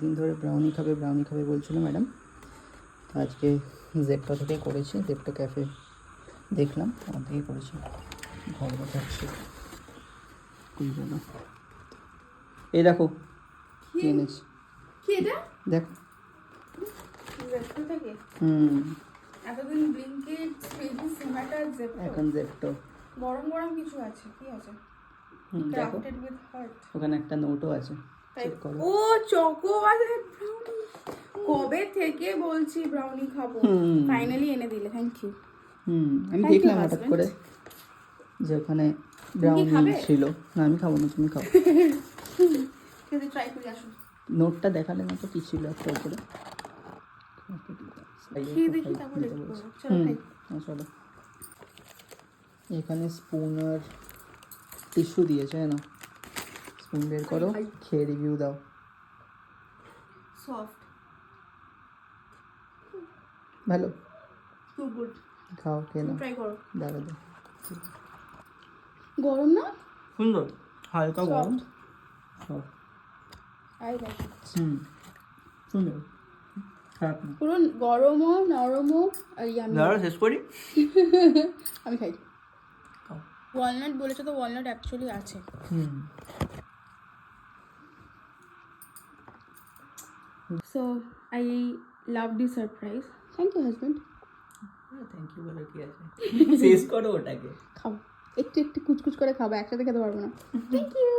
দিন ধরে ব্রাউনি খাবে বলছিল ম্যাডাম। তো আজকে জেপ্টো থেকে করেছি, জেপ্টো ক্যাফে দেখলাম, ওখান থেকেই করেছি। ঘর বাজাচ্ছি ওই জন্য। এই দেখো কি এনেছি, কি এটা দেখো। জেপ্টো থেকে? এতদিন ব্লিঙ্কিট, সুইগি, জোম্যাটো, জেপ্টো, এখন জেপ্টো। গরম গরম কিছু আছে, কি আছে? দেখো ক্রাফটেড উইথ হার্ট। ওখানে একটা নোটও আছে, চেক করো। ও চকো আছে ব্রাউনি। কবে থেকে বলছি ব্রাউনি খাবো, ফাইনালি এনে দিলে, থ্যাংক ইউ। আমি Thank you, দেখলাম হঠাৎ husband. করে যে ওখানে তুমি কি ব্রাউনি খাবে? ছিল। না আমি খাবো না, তুমি খাও। যদি ট্রাই করে আসুন। নোটটা দেখালে না তো কি ছিল একটা উপরে। খেয়ে দেখি তারপর দেখবো। চলো খাই। চলো। এখানে স্পুন আর টিস্যু দিয়েছে না, স্পুন বের করো, খাই। খেয়ে রিভিউ দাও। সফট, ভালো, টু গুড। খাও, খেয়ে নাও। ট্রাই করো। দাঁড়া দাও, গরম না? সুন্দর, হালকা Soft. গরম। সব আই লাইক ইট। সুন্দর, খারাপ না। পুরো গরমও নরমও আর ইয়ামি। দাঁড়া শেষ করি। আমি খাই। খাও। ওয়ালনাট বলেছো তো, ওয়ালনাট অ্যাকচুয়ালি আছে। So I love this surprise. Thank you husband. Thank you বলে কি আছে, শেষ করো ওটাকে। খাও, একটু একটু কুচকুচ করে খাবো, একসাথে খেতে পারবো না। Thank you.